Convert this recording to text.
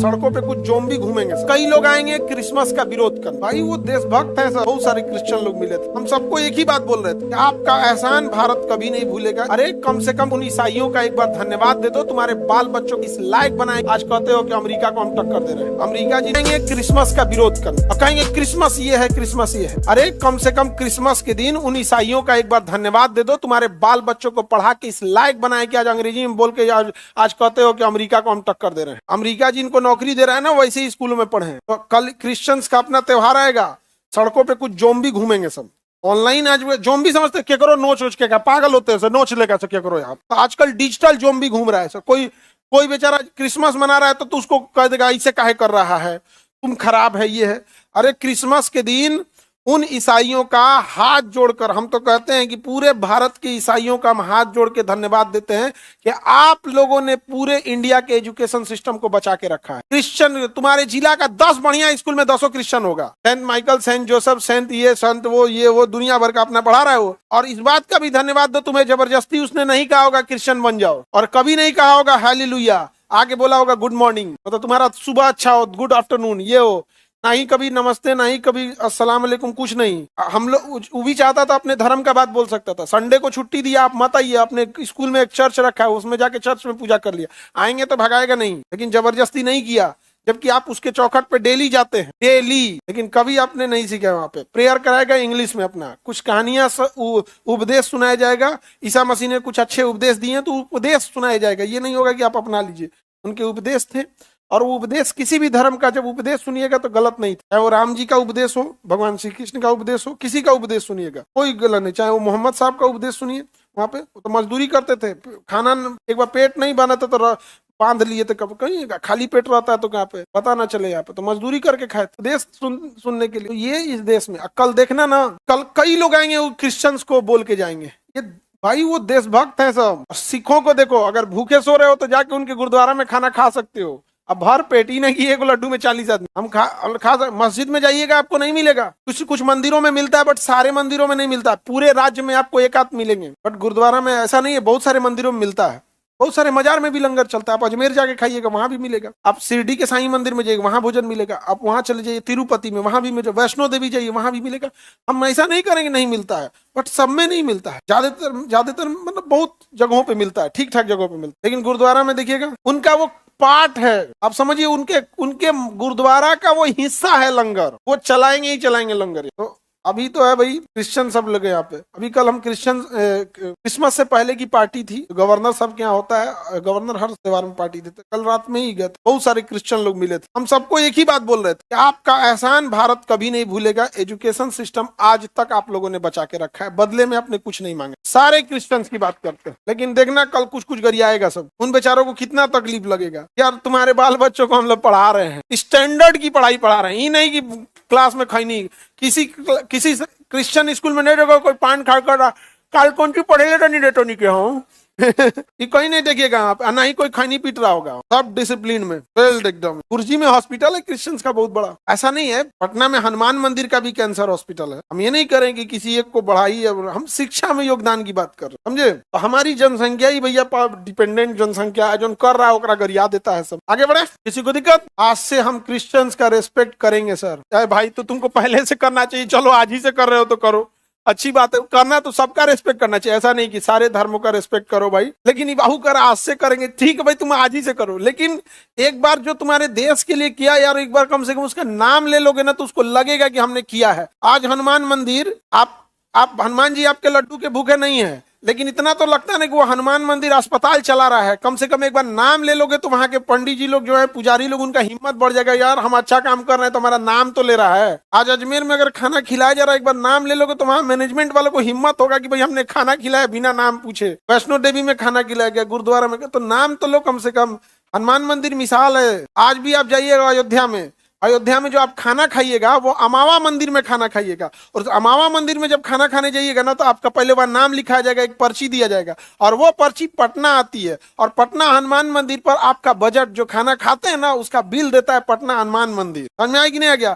सड़कों पे कुछ जोम्बी घूमेंगे सर। कई लोग आएंगे क्रिसमस का विरोध कर। भाई वो देशभक्त हैं सर। बहुत सारे क्रिश्चियन लोग मिले थे, हम सबको एक ही बात बोल रहे थे, आपका एहसान भारत कभी नहीं भूलेगा। अरे कम से कम उन ईसाइयों का एक बार धन्यवाद दे दो, तुम्हारे बाल बच्चों को इस लायक बनाए। आज कहते हो कि अमेरिका को हम टक्कर दे रहे हैं। अमेरिका जीतेंगे क्रिसमस का विरोध कर और कहेंगे क्रिसमस ये है, क्रिसमस ये है। अरे कम से कम क्रिसमस के दिन उन ईसाइयों का एक बार धन्यवाद दे दो, तुम्हारे बाल बच्चों को पढ़ा के इस लायक बनाए कि आज अंग्रेजी में बोल के आज कहते हो कि अमेरिका को हम टक्कर दे रहे हैं। अमेरिका जिनको नौकरी दे रहा है ना, वैसे ही स्कूलों में पढ़े। तो कल क्रिश्चियंस का अपना त्योहार आएगा, सड़कों पे कुछ जोम्बी घूमेंगे सब। ऑनलाइन आज जोम्बी समझते क्या करो, नोच नोच के क्या पागल होते हैं, नोच लेकर से क्या करो यार। तो आजकल डिजिटल जोम्बी घूम रहा है सर। कोई बेचारा क्रिसमस मना रहा है तो उसको कह देगा ऐसे काहे कर रहा है, तुम खराब है, ये है। अरे क्रिसमस के दिन उन ईसाइयों का हाथ जोड़कर, हम तो कहते हैं कि पूरे भारत के ईसाइयों का हम हाथ जोड़ के धन्यवाद देते हैं कि आप लोगों ने पूरे इंडिया के एजुकेशन सिस्टम को बचा के रखा है। क्रिश्चियन तुम्हारे जिला का 10 बढ़िया स्कूल में 10 क्रिश्चियन होगा। Saint Michael, saint Joseph, saint ये संत वो दुनिया भर का अपना पढ़ा रहा है वो। और इस बात का भी धन्यवाद दो, तुम्हें जबरदस्ती उसने नहीं कहा होगा क्रिश्चियन बन जाओ, और कभी नहीं कहा होगा हालेलुया, आगे बोला होगा गुड मॉर्निंग, मतलब तुम्हारा सुबह अच्छा हो, गुड आफ्टरनून ये हो, ना ही कभी नमस्ते, ना ही कभी अस्सलाम वालेकुम, कुछ नहीं। हम लोग वो भी चाहता था अपने धर्म का बात बोल सकता था। संडे को छुट्टी दिया, आप मत आइए, अपने स्कूल में एक चर्च रखा है उसमें जाके चर्च में पूजा कर लिया, आएंगे तो भगाएगा नहीं, लेकिन जबरदस्ती नहीं किया। जबकि आप उसके चौखट पे डेली जाते हैं, डेली, लेकिन कभी आपने नहीं सीखा। वहां पे प्रेयर कराएगा इंग्लिश में, अपना कुछ कहानियां उपदेश सुनाया जाएगा। ईसा मसीह ने कुछ अच्छे उपदेश दिए तो उपदेश सुनाया जाएगा, ये नहीं होगा कि आप अपना लीजिए। उनके उपदेश थे, और वो उपदेश किसी भी धर्म का जब उपदेश सुनिएगा तो गलत नहीं था। चाहे वो राम जी का उपदेश हो, भगवान श्री कृष्ण का उपदेश हो, किसी का उपदेश सुनिएगा, कोई गलत नहीं। चाहे वो मोहम्मद साहब का उपदेश सुनिए, वहां पे वो तो मजदूरी करते थे, खाना एक बार पेट नहीं बना था तो बांध लिए थे, कब कहीं खाली पेट रहता है तो कहाँ पे पता ना चले, यहाँ पे तो मजदूरी करके खाए थे देश सुनने के लिए। ये इस देश में कल देखना ना, कल कई लोग आएंगे वो क्रिश्चियंस को बोल के जाएंगे, ये भाई वो देशभक्त हैं सब। सिखों को देखो, अगर भूखे सो रहे हो तो जाके उनके गुरुद्वारा में खाना खा सकते हो। अब भर पेट ही नहीं कि एक लड्डू में 40 आदमी हम खा मस्जिद में जाइएगा आपको नहीं मिलेगा, कुछ मंदिरों में मिलता है, बट सारे मंदिरों में नहीं मिलता। पूरे राज्य में आपको एक आध मिलेंगे, बट गुरुद्वारा में ऐसा नहीं है, बहुत सारे मंदिरों में मिलता है। बहुत सारे मजार में भी लंगर चलता है, आप अजमेर जाके खाइएगा वहां भी मिलेगा। आप शिरडी के साईं मंदिर में जाइए वहां भोजन मिलेगा। आप वहां चले जाइए तिरुपति में, वहां भी मिलेगा। वैष्णो देवी जाइए वहां भी मिलेगा। हम ऐसा नहीं करेंगे नहीं मिलता है, बट सब में नहीं मिलता है। ज्यादातर मतलब बहुत जगहों पे मिलता है, ठीक ठाक जगहों पे मिलता है। लेकिन गुरुद्वारा में देखिएगा उनका वो पार्ट है, आप समझिए उनके गुरुद्वारा का वो हिस्सा है लंगर, वो चलाएंगे ही चलाएंगे लंगर। तो अभी तो है भाई क्रिश्चियन सब लगे यहाँ पे। अभी कल हम क्रिसमस से पहले की पार्टी थी, गवर्नर सब के यहाँ होता है, गवर्नर हर त्योहार में पार्टी देते, कल रात में ही गए थे, बहुत सारे क्रिश्चियन लोग मिले थे। हम सबको एक ही बात बोल रहे थे कि आपका एहसान भारत कभी नहीं भूलेगा। एजुकेशन सिस्टम आज तक आप लोगों ने बचा के रखा है, बदले में आपने कुछ नहीं मांगा। सारे क्रिश्चियंस की बात करते हैं, लेकिन देखना कल कुछ गरियाएगा सब। उन बेचारों को कितना तकलीफ लगेगा यार, तुम्हारे बाल बच्चों को हम लोग पढ़ा रहे हैं, स्टैंडर्ड की पढ़ाई पढ़ा रहे हैं, ये नहीं कि क्लास में खाई नहीं। किसी क्रिश्चियन स्कूल में नहीं देखो कोई पान खा कर काल कौन सी पढ़े लेटर नहीं डेटो नहीं के हूँ ये कहीं नहीं देखिएगा आप, ना ही कोई खानी पीट रहा होगा, सब डिसिप्लिन में वेल्ड एकदम। कुर्जी में हॉस्पिटल है क्रिश्चियंस का बहुत बड़ा, ऐसा नहीं है। पटना में हनुमान मंदिर का भी कैंसर हॉस्पिटल है। हम ये नहीं करेंगे किसी एक को बढ़ाई, हम शिक्षा में योगदान की बात कर रहे हैं, समझे। तो हमारी जनसंख्या ही भैया डिपेंडेंट जनसंख्या है, जो कर रहा है ओकरा गरिया देता है सब। आगे बढ़े, किसी को दिक्कत। आज से हम क्रिश्चियंस का रेस्पेक्ट करेंगे सर। अरे भाई तो तुमको पहले से करना चाहिए, चलो आज ही से कर रहे हो तो करो, अच्छी बात है। करना तो सबका रेस्पेक्ट करना चाहिए, ऐसा नहीं कि सारे धर्मों का रेस्पेक्ट करो भाई, लेकिन ये बाहू कर आज से करेंगे, ठीक है भाई तुम आज ही से करो। लेकिन एक बार जो तुम्हारे देश के लिए किया यार, एक बार कम से कम उसका नाम ले लोगे ना तो उसको लगेगा कि हमने किया है। आज हनुमान मंदिर, आप हनुमान जी आपके लड्डू के भूखे नहीं है, लेकिन इतना तो लगता है कि वो हनुमान मंदिर अस्पताल चला रहा है। कम से कम एक बार नाम ले लोगे तो वहां के पंडित जी लोग जो है, पुजारी लोग, उनका हिम्मत बढ़ जाएगा, यार हम अच्छा काम कर रहे हैं तो हमारा नाम तो ले रहा है। आज अजमेर में अगर खाना खिलाया जा रहा है, एक बार नाम ले लोगे तो वहां मैनेजमेंट वालों को हिम्मत होगा कि भाई हमने खाना खिलाया बिना नाम पूछे। वैष्णो देवी में खाना खिलाया गया, गुरुद्वारा में, तो नाम तो लो कम से कम। हनुमान मंदिर मिसाल है। आज भी आप जाइएगा अयोध्या में जो आप खाना खाइएगा वो अमावा मंदिर में खाना खाइएगा, और अमावा मंदिर में जब खाना खाने जाइएगा ना तो आपका पहले बार नाम लिखाया जाएगा, एक पर्ची दिया जाएगा, और वो पर्ची पटना आती है, और पटना हनुमान मंदिर पर आपका बजट जो खाना खाते हैं ना उसका बिल देता है पटना हनुमान मंदिर। समझ में आया कि नहीं आ गया।